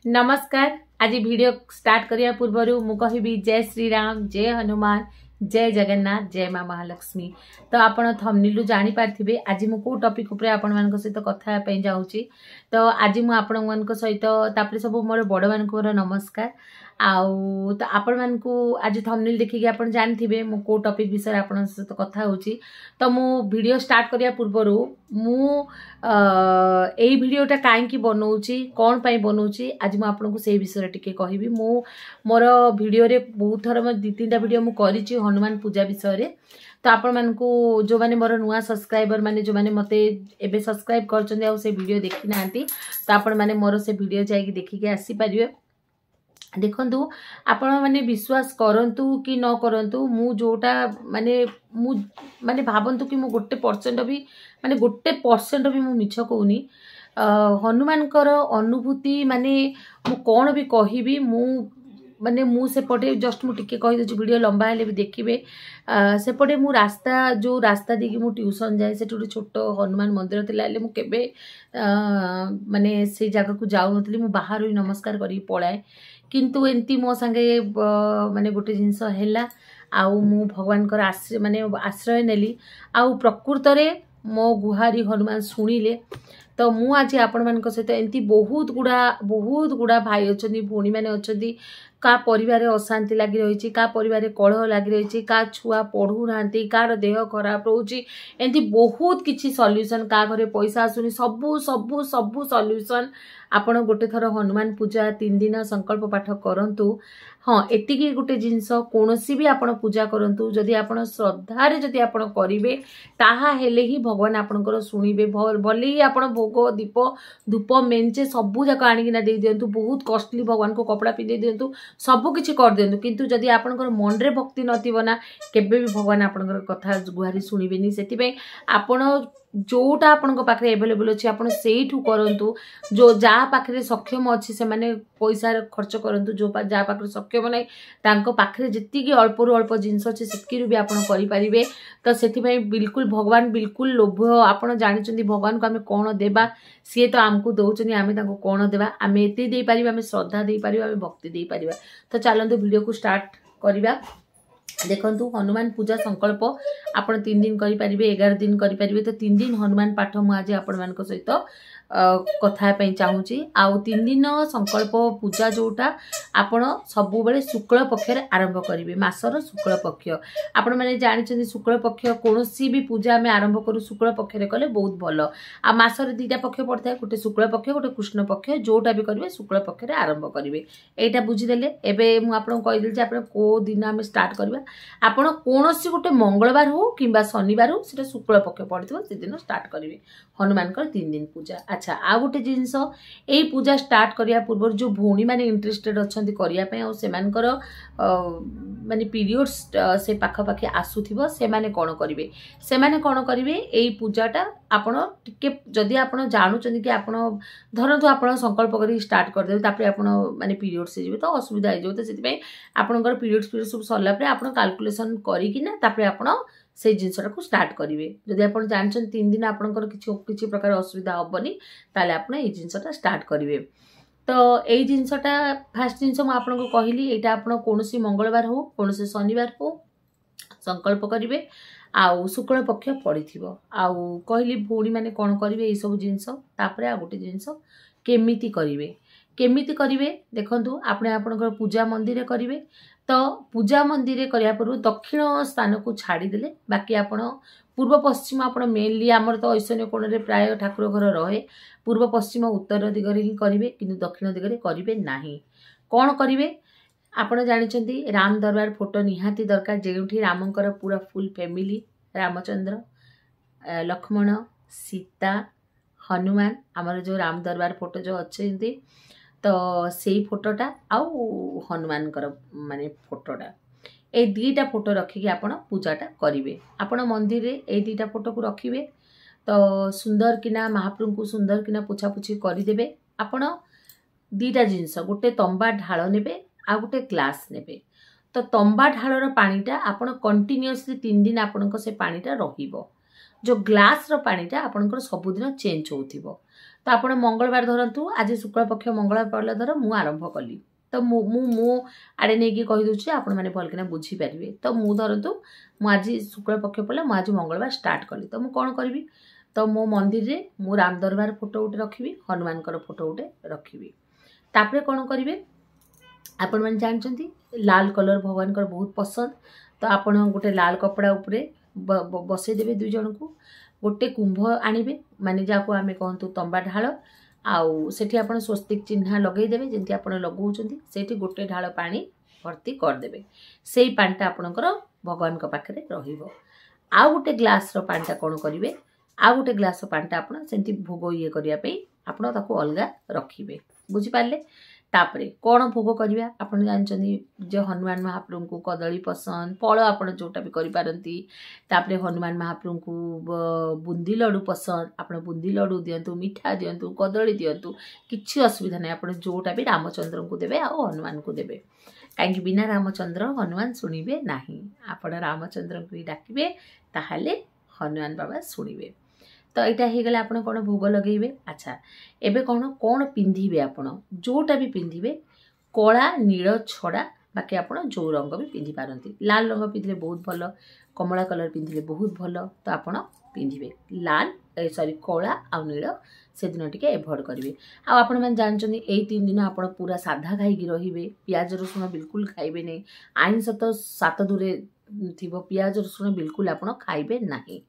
नमस्कार। आज video start करिया पूर्व मु कहबी जय श्री राम, जय हनुमान, जय जगन्नाथ, जय माँ महालक्ष्मी। तो आपण थंबनेल जानी पारथिबे आज मु को टॉपिक ऊपर आपण मान सहित कथा पई जाउची। तो आज मु आपण मान सहित तापर सब मोर बड़ मान नमस्कार। आउ तो आपण मान को आज थंबनेल देखिक आपण जानथिबे मु को टॉपिक विषय आपण सहित कथा होची। तो मु वीडियो स्टार्ट करिया पूर्व मु एई वीडियोटा काहे बनाऊची कौन पाई बनाऊची आज मु आपनको से विषय टिके कहबी। मु मोर वीडियो रे बहुत थर मैं 2-3टा वीडियो मु करिछि हनुमान पूजा विषय रे। तो आपण मानकू जो माने मोर नुआ सब्सक्राइबर माने जो माने मते एबे सब्सक्राइब करछन आ से वीडियो देखि नांती तो आपण माने मोर से वीडियो जाई देखि के आसी परिबे। देखंतु आपण माने विश्वास करंतु कि न करंतु मु जोटा माने भाबंतु कि मु 1% भी माने 1% भी मु मिछ कहूनी। हनुमानकर अनुभूति माने मु कौन भी कहबी मु सेपटे जस्ट मु टिके कहि दछि वीडियो लंबा हेले भी देखिबे। सेपटे मु रास्ता देकी मु ट्यूशन जाए से छोट हनुमान मंदिर थिला ले मु केबे माने से जगह को जाउ नथली मु बाहर ही नमस्कार करी पळाए। किंतु एंती मो संगे माने गोटे जिंस हैला आउ मु भगवान कर आश्रय नेली आउ प्रकृत रे मो गुहारी हनुमान सुनिले। तो मु आज आपण मान सहित एंती बहुत गुड़ा भाई अच्छा भौणी मैंने अच्छा का परिवार अशांति लगी रही, का परिवार कलह लगी रही, का छुआ पढ़ू ना, कार देह खराब रोची, एमती बहुत किसी सॉल्यूशन का घरे पैसा आसुनी सबू सबू सबू सॉल्यूशन आपण गोटे थर हनुमान पूजा 3 दिन संकल्प पाठ करंतु। हाँ एतिकी गोटे जिनस कोनोसी भी आपण पूजा करंतु जदि आपण श्रद्धा रे जदि आपण करिवे ताहा हेले ही भगवान आपणकर सुनिबे। भले ही आपण भोग दीप धूप मेंचे सबू जाक आनिकिना दे दियंतु, बहुत कॉस्टली भगवान को कपड़ा पिंदे दियंतु, सबु किछि कर दियंतु, किंतु जदि आपणकर मन रे भक्ति नथिबो ना केबे भी भगवान आपणकर कथा गुहारी सुनिबेनी। सेति पई आपण जोटा आपनको पाखरे अवेलेबल अछि आपण सेइठु करंतु। जो जा पाखरे सक्षम अछि से माने पैसा खर्च करंतु, जो जा पाखरे सक्षम नै तांको पाखरे जति कि अल्परु अल्प जिंस अछि सेतिकि भी आपण करि परिबे। तो सेति पई बिल्कुल भगवान बिल्कुल लोभ आपण जानिचंदी भगवान को हमें कोन देबा सी तो आमको दउचनी आमे तांको कोन देबा आमे एते देई परिबा, आमे श्रद्धा देई परिबा, आमे भक्ति देई परिबा। तो चलंतु वीडियो को स्टार्ट करिबा। देखंतु हनुमान पूजा संकल्प आपण 3 दिन करि परिबे, 11 दिन करि परिबे। तो 3 दिन हनुमान पाठ मु आज आपण मानक सहित कथा पई चाहूची। आउ 3 दिन संकल्प पूजा जोटा आपण सबु बेले शुक्ल पक्ष रे आरंभ करिवे। मासर शुक्ल पक्ष आपण माने जानिछन शुक्ल पक्ष कोनोसी भी पूजा में आरंभ करू शुक्ल पक्ष रे कले बहुत भलो। आ मासर 2टा पक्ष पड़ता है, गोटे शुक्ल पक्ष गोटे कृष्ण पक्ष, जोटा भी करिवे शुक्ल पक्ष रे आरंभ करिवे। एटा बुझी देले। एबे मु आपण कहि देल जे आपण को दिन हम स्टार्ट करबा। आपण कोनोसी गोटे मंगलवार हो किंबा शनिवार हो सेटा शुक्ल पक्ष पड़थिबो से दिन स्टार्ट करिवे हनुमान कर 3 दिन पूजा। अच्छा आ गोटे जिनस ए पूजा स्टार्ट करिया पूर्व जो भौणी माने इंटरेस्टेड अछंती करिया पे आ से मानकर माने पीरियड्स से पाखा पाखी आसुथिबो से माने कोन करिवे एई पूजाटा आपण टिके जदी आपण जानुचंदी कि आपण धरंतु आपण संकल्प करी स्टार्ट कर देबे तापर आपण माने पीरियड्स से जेबे तो असुविधा हो जेबे। तो सेति पे आपनकर पीरियड्स सब सरला पे आपण कैलकुलेशन करी कि ना तापर आपण से जिनसटा को स्टार्ट करिवे। जदि आपण जानछन 3 दिन आपनकर किछि प्रकार असुविधा होबनी ताले आपण ए जिनसटा स्टार्ट करिवे। तो ए जिनसटा फर्स्ट जिनस म आपनको कहिली एटा आपण कोनोसी मंगलवार हो कोनोसी शनिवार हो संकल्प करिवे आउ शुक्ल पक्ष पड़िथिबो। आउ कहली भौणी माने कोन करिवे ए सब जिनस तापरे आ गोटे जिनस केमिति करिवे देखंतु आपने आपनकर पूजा मंदिर करिवे। तो पूजा मंदिर करिया पूर्व दक्षिण स्थान को छाड़ी देले बाकी आपण पूर्व पश्चिम आपण मेनली आमर तो ऐसन्य कोण रे प्राय ठाकुर घर रहे पूर्व पश्चिम उत्तर दिगरे ही करिवे किंतु दक्षिण दिगरे करिवे नाही। कोन करिवे आपण जानिचंदी राम दरबार फोटो निहाती दरकार जेउठी रामंकर पूरा फुल फैमिली रामचंद्र लक्ष्मण सीता हनुमान आमर जो राम दरबार फोटो जो अच्छे तो सेई फोटोटा आउ हनुमान कर माने फोटोटा ए 2टा फोटो रखिकी आपण पूजाटा करिवे। आपण मंदिर रे ए 2टा फोटो को रखिवे तो सुंदर किना महाप्रभु को सुंदर किना पुछा पुछी करि देबे। आपण 2टा जिंस गोटे तंबा ढाळ नेबे आ गोटे ग्लास नेबे। तो तंबा ढाळर पानीटा आपण कंटिन्यूअसली 3 दिन आपणको से पानीटा रहिबो। जो ग्लास रो पानीटा आपणकर सबुदिन चेंज होउथिबो। तो आपण मंगलवार धरतु आज शुक्ल पक्ष मंगलवार पड़ला धर मु आरंभ कली तो मु आड़े नहीं कही दूसरी आपण मैंने भलकिना बुझीपारे तो मु धरतु मु आज शुक्ल पक्ष पड़ला मु आज मंगलवार स्टार्ट कली तो मु कौन करी तो मो मंदिर रे मु राम दरबार फोटो गोटे रखी हनुमान फोटो गोटे रखी तापरे कौन करेंगे आपण मैंने जानते लाल कलर भगवान बहुत पसंद तो आपण गोटे लाल कपड़ा उपरे बसईदेवे दुई जन को गोटे कुंभ आनिबे माने जाको आमे कहतु तंबा ढाल आउ सेठी आपण स्वस्तिक चिन्ह लगेदेवे जेंति आपण लगौचंती सेठी गोटे ढाल पानी भर्ती करदेवे सेई पानीटा आपणकर भगवान को पाखरे रहिबो आ गोटे ग्लास रो पानीटा कोन करिवे आ गोटे ग्लास रो पानीटा आपण सेंति भोग ये करिया पई आपण ताको अलगा रखिबे बुझी पारले तापरे कौन भोग करिया आपण जानचंदी जो हनुमान महाप्रभु को कदली पसंद फल आपण जोटा भी करि पारंती तापरे हनुमान महाप्रभु को बुंदी लड्डू पसंद आपण बुंदी लड्डू दियंतु मिठा दियंतु कदली दियंतु किछि असुविधा नै आपण जोटा भी रामचंद्र को देबे आ हनुमान को देबे काहे बिना रामचंद्र हनुमान सुनिबे नाही आपण रामचंद्र को डाकिबे ताहाले हनुमान बाबा सुनिबे तो यहाँ हो गला आपण कौन भोग लगेबे अच्छा एबे कौन पिंधिबे आपण जोटा भी पिंधिबे कला नील छड़ा बाकी आपण जो रंग भी पिंधि पारंती लाल रंग पिंधिले बहुत भल कमला कलर पिंधिले बहुत भल तो आपण पिंधिबे लाल सॉरी कला आ नील से दिन टिके एभॉइड करेंगे आपण मैंने जानते यही 3 दिन आपण पूरा साधा खाई रहिबे प्याज रसुण बिल्कुल खाइबे नहीं आइंस तो 7 दूरे थिबो प्याज रसुण बिल्कुल आपण खाइबे नहीं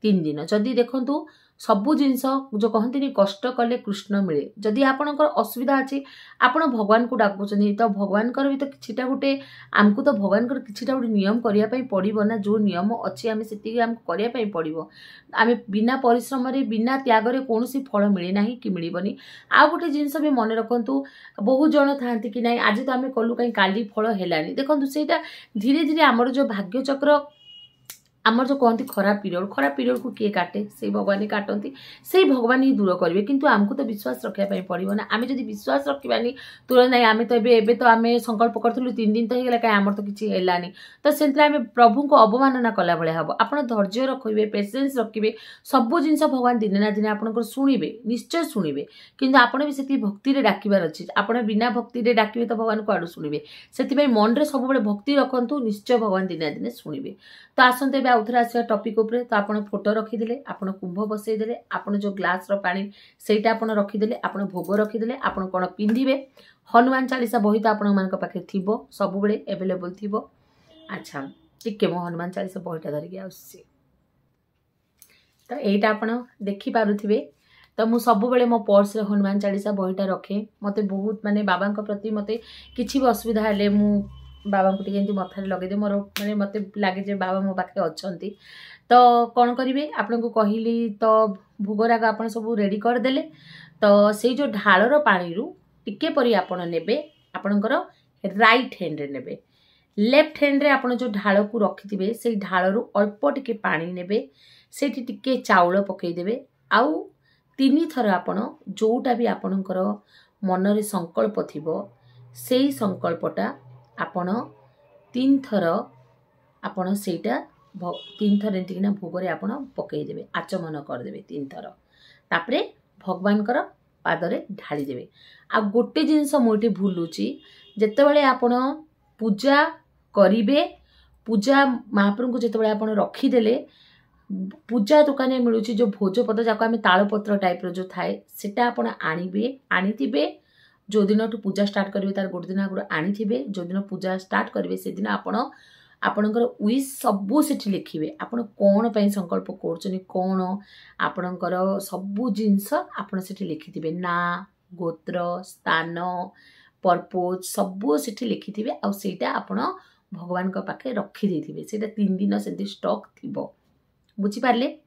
3 दिन जदि देखंतु सबु जिनस जो कहते कष्ट कले कृष्ण मिले जदि आपणकर असुविधा अच्छी आपण भगवान को डाकुचंदी तो भगवान भी तो किछिटा गोटे आमको तो भगवान किछिटा गोटे नियम करने पड़ो ना जो नियम अच्छी आम से आमको करने पड़ो आम बिना परिश्रम रे बिना त्याग रे कौन फल मिले ना कि मिलबनी आ गोटे जिनस भी मन रखु बहुत जन था कि ना आज तो आम कलु कहीं काली फल है देखो से धीरे धीरे आमर जो भाग्य चक्र आमर जो कहती खराब पीरियड को किए काटे से भगवान काटती से भगवान ही दूर करेंगे किंतु आमको तो विश्वास रखापी पड़ो ना आम जब विश्वास रखानी तुरंत ना आम तो एबे तो आम संकल्प करूँ 3 दिन तो होगा कहीं आमर तो किसी है तो से प्रभु को अवमानना कला भाया हम आप धैर्य रखिए पेसेंस रखिए सबू जिन भगवान दिने ना दिने आपंकर शुणे निश्चय शुणे कि आपड़ भी से भक्ति डाकबार अच्छे आप बिना भक्ति डाकिए तो भगवान को आड़ शुणे से मन में सब भक्ति रखु निश्चय भगवान दिने दिने शुणे तो आसते आउ थे आसा टपिक उपरे तो आप फोटो रखीदे आप कुंभ बसईदे आप जो ग्लास पानी सेटा आप रखीदे आप भोग रखीदे आप कौन पिंधिबे हनुमान चालीसा बही तो आपण पाखे थी सब बेले एवेलेबल थी अच्छा टिके मो हनुमान चालीसा बहीटा धरिकी आसुची तो यहीटा आप देखिपे तो मु सब बेले मो पर्स रे हनुमान चालीसा बहीटा रखे मते बहुत माने बाबा प्रति मते किछि भी असुविधा हेले मु बाबा को टी मथार लगे मोर मैंने मत लगे जे बाबा मो पाखे अच्छा तो कौन करेंगे आपन को कहली तो भोगराग आप सब रेडी करदे तो से जो ढालर पानी टिके परी आपन नेबे आपणकर राइट हैंड रे नेबे लेफ्ट हैंड रे आपन जो ढाल को रखिथिबे से ढालरू अल्प टिके पानी नेबे सेठी टिके चाउल पकईदेवे आउ 3 थर आपन जोटा भी आपणकर मन रे संकल्प थिबो सेई संकल्पटा आपण 3 थर आपण सेटा 3 थर एंटिना भोग रे आपण पकईदेवे आचमन करदेवे 3 थर तापरे भगवान कर पादरे ढाली देवे आ गोटे जिनस मोटे भूलुची जेतेबेले आपण पूजा करिवे पूजा महाप्रभु को जेतेबेले आपण रखीदेले पूजा दुकान में मिलूची जो भोजपत्र जाको आम तालपत्र टाइप रो जो थाए सेटा आपण आनिबे आनिथिबे जो दिन पूजा स्टार्ट करेंगे तार गोटे दिन आगुरी आनी जो दिन पूजा स्टार्ट करेंगे से दिन आपणकर विश सबू से लिखिए आपण कौन पर संकल्प कर कौन आपणकर सबू जिनस आपण से लिखिथे ना गोत्र स्थान पर्पोज सबू से लिखिथे आईटा आपण भगवान पाखे रखीदे से 3 दिन से स्टॉक थी बुझीपारे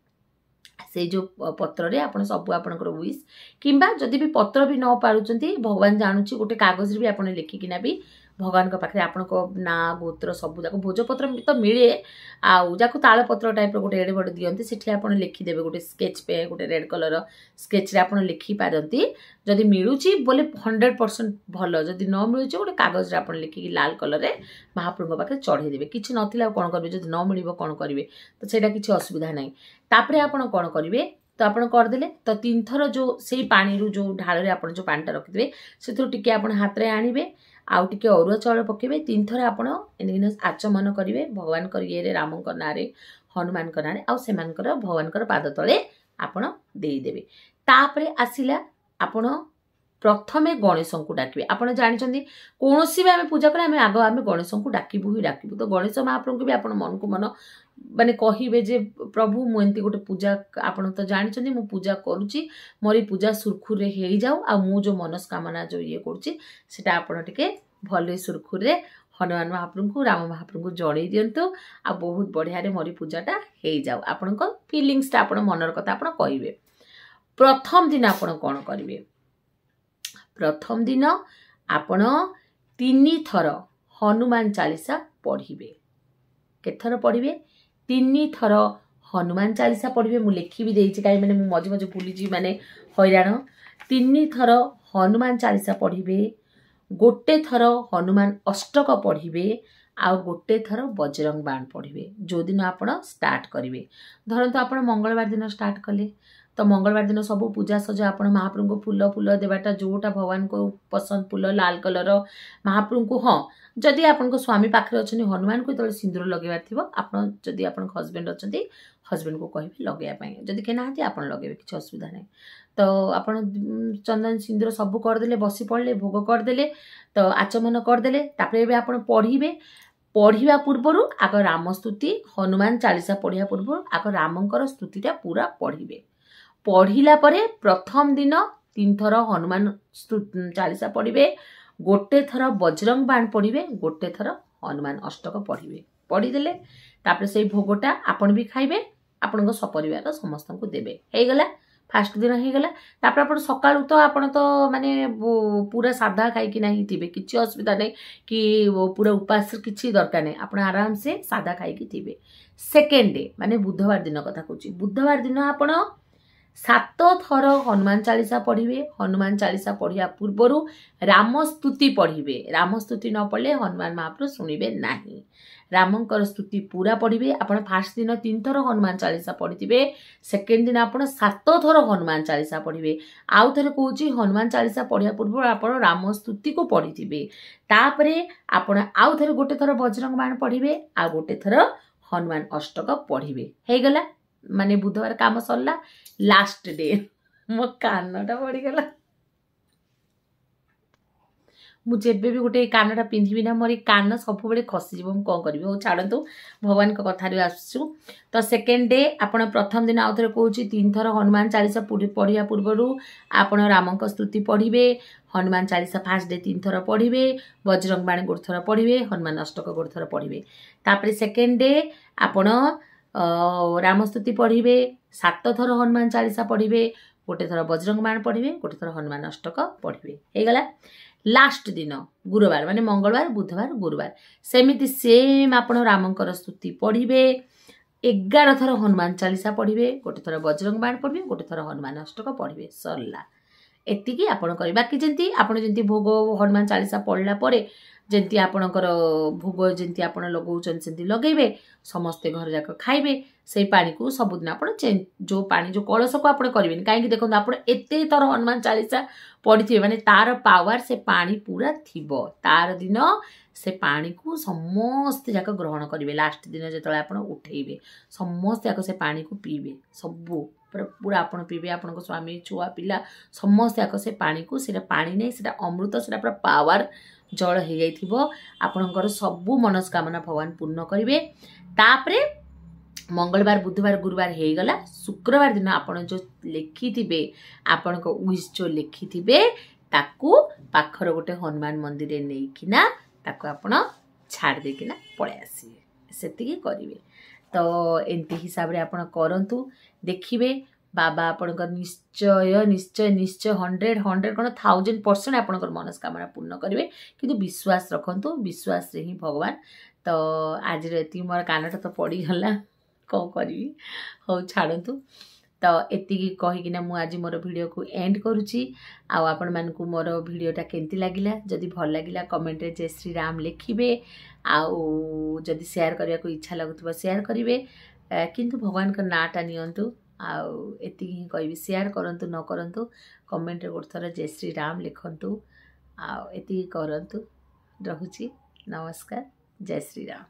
से जो पत्र रे आपण सब आपनकर विश किंबा जदि भी पत्र भी न पारुचंती भगवान जानूची गोटे कागज रे भी आपण लिखिकिना भी भगवान का पाखे आपण को ना गोत्र सब जाक भोजपत्र तो मिले आउ जाको तालपत्र टाइप गोटे एडे बड़े दियंती सेठी आपण लिखिदेवे गोटे स्केच पे गोटे रेड कलर स्केच रे आपण लिखि पारंती जदि मिलूची बोले 100% भलो जदि न मिलूची गोटे कागज रे आपण लिखि लाल कलर रे महाप्रभु पाखे चढ़े देबे किछि नथिला कोन करबे जदि न मिलिबो कोन करबे तो सेटा किछि असुविधा नै तापरे आपण कोन करबे तो आपण करदेले तो 3 थर जो सेई पानी रु जो ढाल रे आपण जो पानीटा रखिबे सेथु टिके आपण हाथ रे आनिबे आउ टिके अरुआ चाउल पकेबे 3 थर आपण एनिन आचमन करिवे भगवान करिए रे राम को नारे हनुमान को नारे आउ सेमानकर भगवान कर पाद तळे आपण देई देबे तापरे आसिला आपण प्रथमे गणेश को डाकिबे आपण जानिचंदी कोनोसी भी आमे पूजा करे आमे आगो आमे गणेश को डाकिबु ही डाकिबु तो गणेश महाप्रभु को भी आपण मन को मन माने कहिबे जे प्रभु मु एंती गोटे पूजा आपण तो जानिचंदी मु पूजा करूची मोरी पूजा सुरखुर रे हेई जाऊ आ मु जो मनस्कामना जो ये करूची सेटा आपण टिके भले सुरखुर रे हनुमान महाप्रभु को राम महाप्रभु को जणै दियंतु आ बहुत बढ़िया रे मोरी पूजाटा हेई जाऊ आपण को फीलिंग्स ता आपण मनर कथा आपण कहिबे प्रथम दिन आपण कोन करिवे प्रथम दिन आपण 3 थर हनुमान चालीसा पढ़िबे केथर पढ़िबे 3 थर हनुमान चालीसा पढ़िबे मु लिखि भी देइछि काई माने मु मजे मजे भूली जी माने हैरान 3 थर हनुमान चालीसा पढ़िबे गोटे थर हनुमान अष्टक पढ़िबे आ गोटे थर बजरंग बाण पढ़िबे जो दिन आपण स्टार्ट करिवे धरंतु आपण मंगलवार दिन स्टार्ट कले तो मंगलवार दिन सब पूजा सजा आपण महाप्रभु को फूल फूल देवाटा जोटा भगवान को पसंद फूल लाल कलर महाप्रभु को हाँ जदि आपण को स्वामी पाखरे अछनी हनुमान को तले सिंदूर लगेबार थिबो आपण जदि आपण हस्बैंड अछंती हस्बैंड को कहिबे लगेया पई जदि के नाहती आपण लगेबे किछ असुविधा नै तो आपण चंदन सिंदूर सब कर देले बसी पड़ले भोग कर देले तो आचमन कर देले तापरे बे आपण पढ़िबे पढ़िबा पूर्वरु आग राम स्तुति हनुमान चालीसा पढ़िया पूर्व आग रामंकर स्तुतिटा पूरा पढ़िबे पढ़िला परे प्रथम दिन 3 थर हनुमान चालीसा पढ़िबे गोटे थर बजरंग बाण पढ़िबे गोटे थर हनुमान अष्टक पढ़िबे पढ़ी देले तापर से भोगटा आपण भी खाइबे आपण को सपरिवार समस्त को देबे हे गला फास्ट दिन हे गला तापर आपण सकाळु तो आपण तो माने पूरा सादा खाइ कि नाही थिबे किछि असुविधा नै कि पूरा उपास किछि दरकार नै आपण आराम से सादा खाइ कि थिबे सेकंड डे माने बुधवार दिन कथा कहूची बुधवार दिन आपण 7 थर हनुमान चालीसा पढ़िबे हनुमान चालीसा पढ़िया पूर्वरु राम स्तुति पढ़िबे राम स्तुति न पढ़ले हनुमान महाप्रभु सुनिबे नाही रामंकर स्तुति पूरा पढ़िबे आपण फास्ट दिन 3 थर हनुमान चालीसा पढ़िथिबे सेकंड दिन आपण 7 थर हनुमान चालीसा पढ़िबे आउ थरे कहूची हनुमान चालीसा पढ़िया पूर्व आपण राम स्तुति को पढ़िथिबे तापरे आपण आउ थरे गोटे थर बजरंग बाण पढ़िबे आ गोटे थर हनुमान अष्टक पढ़िबे हे गला माने बुधवार काम सरला लास्ट डे मो कानटा पड़ी गला मुझे भी गोटे कानटा पिंधिबी ना मोर कान सब बेले खसी जीव मु कोन करबी हो छाड़ंतु भगवान को कथा रे आसु तो सेकंड डे आपण प्रथम दिन आउथरे कहूची 3 थर हनुमान चालीसा पढ़िया पूर्वरु आपण रामंक स्तुति पढ़िबे हनुमान चालीसा फास्ट डे 3 थर पढ़िबे बजरंग बाण गोटे थर पढ़िबे हनुमान अष्टक गोटे थर पढ़िबे तापर सेकंड डे आपण राम स्तुति पढ़िबे 7 थर हनुमान चालीसा पढ़िबे गोटे थर बजरंग बाण पढ़िबे गोटे थर हनुमान अष्टक पढ़िबे हे गला लास्ट दिन गुरुवार माने मंगलवार बुधवार गुरुवार सेमिति सेम आपण रामंकर स्तुति पढ़िबे 11 थर हनुमान चालीसा पढ़िबे गोटे थर बजरंग बाण पढ़िबे गोटे थर हनुमान अष्टक पढ़िबे सरला एतिकी आपण करि बाकी जेंती आपण जेंती भोग हनुमान चालीसा पढ़ला परे जेंती आपणकर भोग जेंती आपण लगौचन सेंती लगेबे समस्त घर जाक खाइबे से पानी को सबुदिन आपण जो पानी जो कलश को आपण करिवेन काहे कि देखो आपण एते तर हनुमान चालीसा पढ़िथिबे माने तार पावर से पानी पूरा थिबो तार दिन से पानी को समस्त जाक ग्रहण करिवे लास्ट दिन जेतले आपण उठेइबे समस्त जाक से पानी को पीबे सबु पूरा आपण पीबे आपण को स्वामी छुआ पिला समस्त जाक से पानी को सेटा पानी नै सेटा अमृत सेटा पूरा पावर जल हो जाइथिबो आपणकर सबु मनस्कामना भगवान पूर्ण करिवे तापरे मंगलवार बुधवार गुरुवार हो गला शुक्रवार दिन आपण जो लिखिथिबे आपण को विश जो लिखिथिबे ताकू पाखर गोटे हनुमान मंदिर रे नेकिना ताकू आपण छाड़ देकिना पळे आसीबे सेतिकी करिवे तो एंती हिसाब रे आपण करंतु देखिबे बाबा आपणकर निश्चय निश्चय निश्चय 100 कौन 1000% आपणकर मनस्कामना पूर्ण करेंगे किंतु विश्वास रखंतु विश्वास रे ही भगवान तो आज ये मोर कानटा तो पड़गला कौन करी हो छाड़तु तो एतिकी कहीकिना मु आज मोर वीडियो को एंड करुच्ची आपण मानकु मोर वीडियोटा केंती लागिला जदि भल लागिला कमेंट रे जय श्री राम लिखिबे आउ जदि शेयर करने को इच्छा लगुथबो शेयर करिवे किंतु भगवान का नाटा नियंतु आती ही कहि शेयर करंतु न करंतु कमेंट रे गोटे थर जय श्री राम लिखंतु आती करंतु। रहुची नमस्कार जय श्री राम।